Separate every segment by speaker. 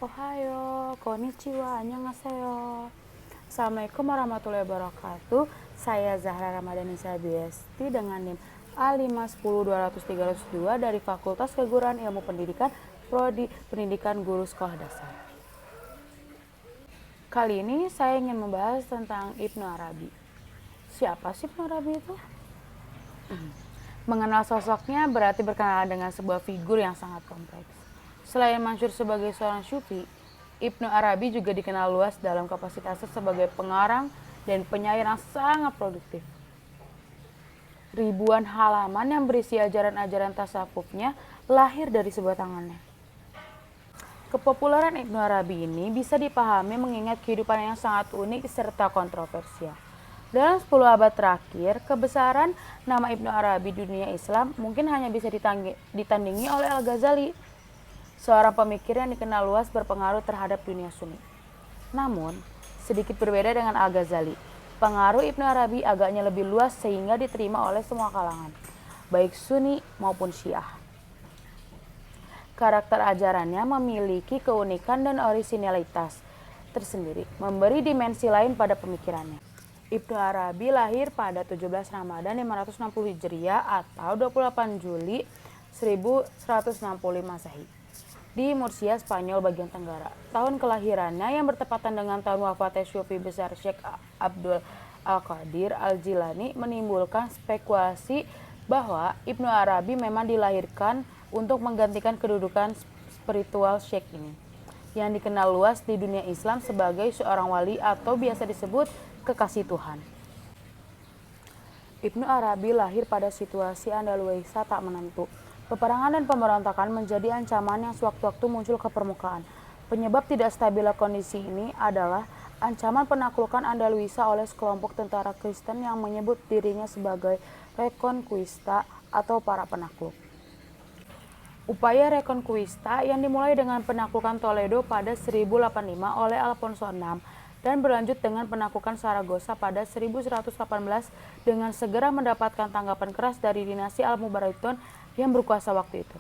Speaker 1: Ohayo, konnichiwa, annyeonghaseyo. Assalamualaikum warahmatullahi wabarakatuh. Saya Zahra Ramadanisa BST dengan NIM A510232 dari Fakultas Keguruan Ilmu Pendidikan Prodi Pendidikan Guru Sekolah Dasar. Kali ini saya ingin membahas tentang Ibnu Arabi. Siapa sih Ibnu Arabi itu? Mengenal sosoknya berarti berkenalan dengan sebuah figur yang sangat kompleks. Selain masyhur sebagai seorang syufi, Ibnu Arabi juga dikenal luas dalam kapasitasnya sebagai pengarang dan penyair yang sangat produktif. Ribuan halaman yang berisi ajaran-ajaran tasawufnya lahir dari sebuah tangannya. Kepopuleran Ibnu Arabi ini bisa dipahami mengingat kehidupan yang sangat unik serta kontroversial. Dalam 10 abad terakhir, kebesaran nama Ibnu Arabi di dunia Islam mungkin hanya bisa ditandingi oleh Al-Ghazali, seorang pemikir yang dikenal luas berpengaruh terhadap dunia Sunni. Namun, sedikit berbeda dengan Al-Ghazali, pengaruh Ibnu Arabi agaknya lebih luas sehingga diterima oleh semua kalangan, baik Sunni maupun Syiah. Karakter ajarannya memiliki keunikan dan orisinalitas tersendiri, memberi dimensi lain pada pemikirannya. Ibnu Arabi lahir pada 17 Ramadan 560 Hijriah atau 28 Juli 1165 Masehi di Murcia, Spanyol bagian tenggara. Tahun kelahirannya yang bertepatan dengan tahun wafatnya Syufi besar Syekh Abdul Al-Qadir Al-Jilani menimbulkan spekulasi bahwa Ibnu Arabi memang dilahirkan untuk menggantikan kedudukan spiritual Syekh ini, yang dikenal luas di dunia Islam sebagai seorang wali atau biasa disebut kekasih Tuhan. Ibnu Arabi lahir pada situasi Andalusia tak menentu. Peperangan dan pemberontakan menjadi ancaman yang sewaktu-waktu muncul ke permukaan. Penyebab tidak stabilnya kondisi ini adalah ancaman penaklukan Andalusia oleh sekelompok tentara Kristen yang menyebut dirinya sebagai Reconquista atau para penakluk. Upaya Reconquista yang dimulai dengan penaklukan Toledo pada 1085 oleh Alfonso VI dan berlanjut dengan penaklukan Saragossa pada 1118 dengan segera mendapatkan tanggapan keras dari dinasti Al-Mubarakun yang berkuasa waktu itu.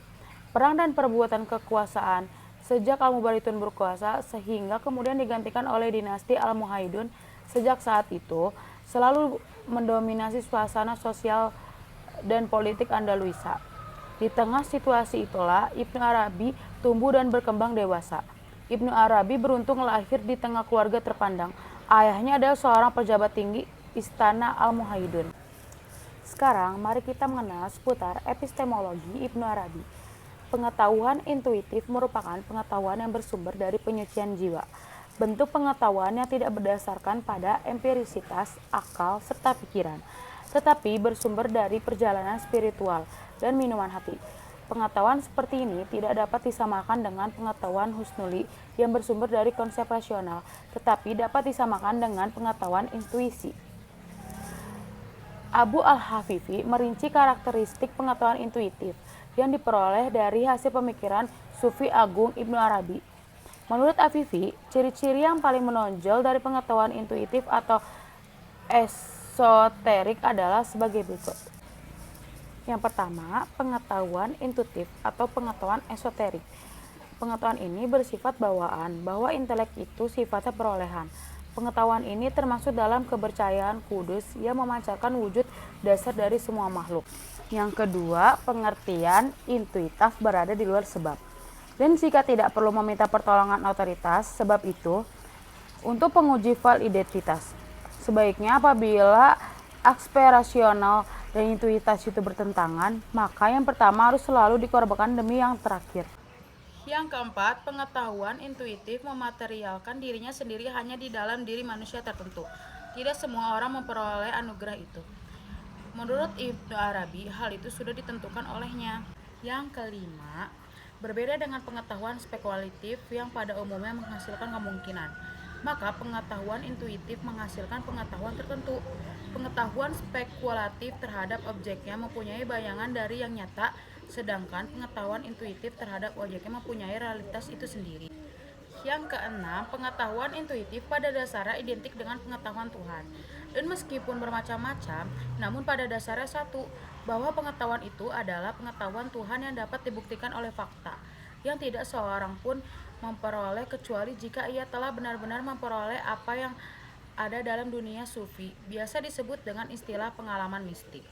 Speaker 1: Perang dan perbuatan kekuasaan sejak Al-Mubarakun berkuasa sehingga kemudian digantikan oleh dinasti Al-Muhaidun sejak saat itu selalu mendominasi suasana sosial dan politik Andalusia. Di tengah situasi itulah Ibnu Arabi tumbuh dan berkembang dewasa. Ibnu Arabi beruntung lahir di tengah keluarga terpandang. Ayahnya adalah seorang pejabat tinggi istana Al-Muhaidun. Sekarang mari kita mengenal seputar epistemologi Ibnu Arabi. Pengetahuan intuitif merupakan pengetahuan yang bersumber dari penyucian jiwa. Bentuk pengetahuan yang tidak berdasarkan pada empirisitas, akal, serta pikiran, tetapi bersumber dari perjalanan spiritual dan minuman hati. Pengetahuan seperti ini tidak dapat disamakan dengan pengetahuan husnuli yang bersumber dari konsep rasional, tetapi dapat disamakan dengan pengetahuan intuisi. Abu Al-Hafifi merinci karakteristik pengetahuan intuitif yang diperoleh dari hasil pemikiran Sufi Agung Ibnu Arabi. Menurut Afifi, ciri-ciri yang paling menonjol dari pengetahuan intuitif atau esoterik adalah sebagai berikut. Yang pertama, pengetahuan intuitif atau pengetahuan esoterik. Pengetahuan ini bersifat bawaan, bahwa intelek itu sifatnya perolehan. Pengetahuan ini termasuk dalam kepercayaan kudus yang memancarkan wujud dasar dari semua makhluk. Yang kedua, pengertian intuitif berada di luar sebab. Dan jika tidak perlu meminta pertolongan otoritas, sebab itu untuk penguji validitas. Sebaiknya apabila aspek rasional dan intuitas itu bertentangan, maka yang pertama harus selalu dikorbankan demi yang terakhir. Yang keempat, pengetahuan intuitif mematerialkan dirinya sendiri hanya di dalam diri manusia tertentu. Tidak semua orang memperoleh anugerah itu. Menurut Ibnu Arabi, hal itu sudah ditentukan olehnya. Yang kelima, berbeda dengan pengetahuan spekulatif yang pada umumnya menghasilkan kemungkinan, maka pengetahuan intuitif menghasilkan pengetahuan tertentu. Pengetahuan spekulatif terhadap objeknya mempunyai bayangan dari yang nyata, sedangkan pengetahuan intuitif terhadap objeknya mempunyai realitas itu sendiri. Yang keenam, pengetahuan intuitif pada dasarnya identik dengan pengetahuan Tuhan. Dan meskipun bermacam-macam, namun pada dasarnya satu, bahwa pengetahuan itu adalah pengetahuan Tuhan yang dapat dibuktikan oleh fakta, yang tidak seorang pun memperoleh kecuali jika ia telah benar-benar memperoleh apa yang ada dalam dunia sufi, biasa disebut dengan istilah pengalaman mistik.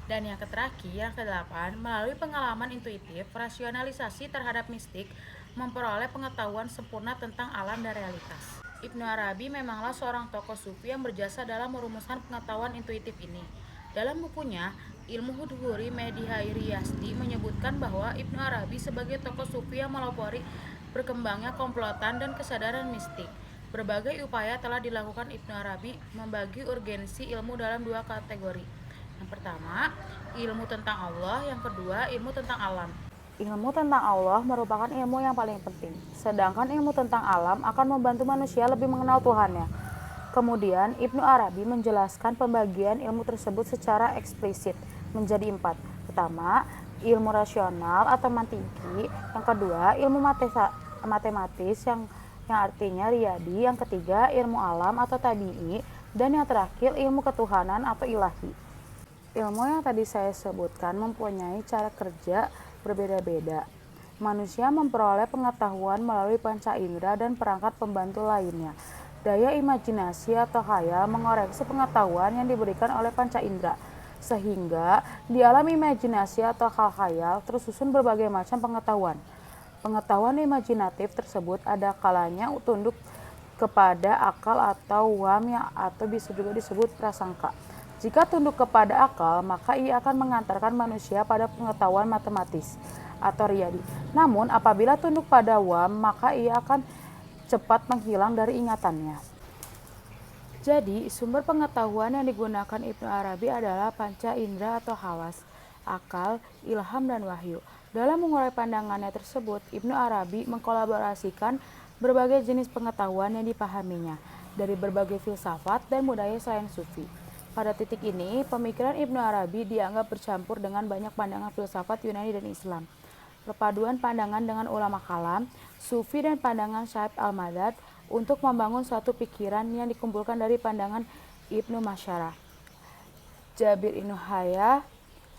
Speaker 1: Dan yang terakhir, yang kedelapan, melalui pengalaman intuitif, rasionalisasi terhadap mistik, memperoleh pengetahuan sempurna tentang alam dan realitas. Ibnu Arabi memanglah seorang tokoh sufi yang berjasa dalam merumuskan pengetahuan intuitif ini. Dalam bukunya, Ilmu Hudhuri Medihai Yazdi menyebutkan bahwa Ibnu Arabi sebagai tokoh sufi yang melopori berkembangnya komplotan dan kesadaran mistik. Berbagai upaya telah dilakukan Ibnu Arabi membagi urgensi ilmu dalam dua kategori. Yang pertama, ilmu tentang Allah, yang kedua, ilmu tentang alam. Ilmu tentang Allah merupakan ilmu yang paling penting, sedangkan ilmu tentang alam akan membantu manusia lebih mengenal Tuhannya. Kemudian, Ibnu Arabi menjelaskan pembagian ilmu tersebut secara eksplisit menjadi 4. Pertama, ilmu rasional atau mantiki, yang kedua, ilmu matematis yang artinya riyadi, yang ketiga, ilmu alam atau tabi'i, dan yang terakhir, ilmu ketuhanan atau ilahi. Ilmu yang tadi saya sebutkan mempunyai cara kerja berbeda-beda. Manusia memperoleh pengetahuan melalui panca indera dan perangkat pembantu lainnya. Daya imajinasi atau khayal mengoreksi pengetahuan yang diberikan oleh panca indera, sehingga di alam imajinasi atau khayal tersusun berbagai macam pengetahuan. Pengetahuan imajinatif tersebut ada kalanya tunduk kepada akal atau waham atau bisa juga disebut prasangka. Jika tunduk kepada akal, maka ia akan mengantarkan manusia pada pengetahuan matematis atau riyadi. Namun, apabila tunduk pada waham, maka ia akan cepat menghilang dari ingatannya. Jadi, sumber pengetahuan yang digunakan Ibnu Arabi adalah panca indera atau hawas, akal, ilham, dan wahyu. Dalam mengurai pandangannya tersebut, Ibnu Arabi mengkolaborasikan berbagai jenis pengetahuan yang dipahaminya dari berbagai filsafat dan budaya selain sufi. Pada titik ini, pemikiran Ibnu Arabi dianggap bercampur dengan banyak pandangan filsafat Yunani dan Islam. Perpaduan pandangan dengan ulama kalam, sufi, dan pandangan Syekh al-Madad untuk membangun suatu pikiran yang dikumpulkan dari pandangan Ibnu Masyarah, Jabir Ibnu Hayya,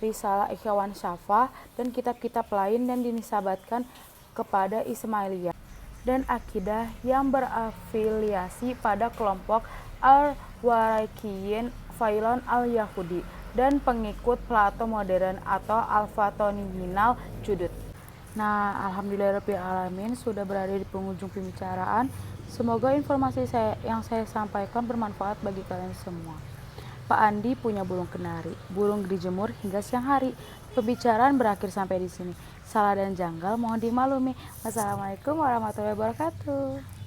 Speaker 1: Risalah Ikhwan Syafah, dan kitab-kitab lain yang dinisabatkan kepada Ismailiyah dan akidah yang berafiliasi pada kelompok Al-Waraqiyin Failon al-Yahudi dan pengikut Plato modern atau Al-Fatonihinal Judud. Nah, alhamdulillahirrahmanirrahim, sudah berada di penghujung pembicaraan. Semoga informasi yang saya sampaikan bermanfaat bagi kalian semua. Pak Andi punya burung kenari, burung dijemur hingga siang hari. Pembicaraan berakhir sampai di sini. Salah dan janggal mohon dimaklumi. Wassalamualaikum warahmatullahi wabarakatuh.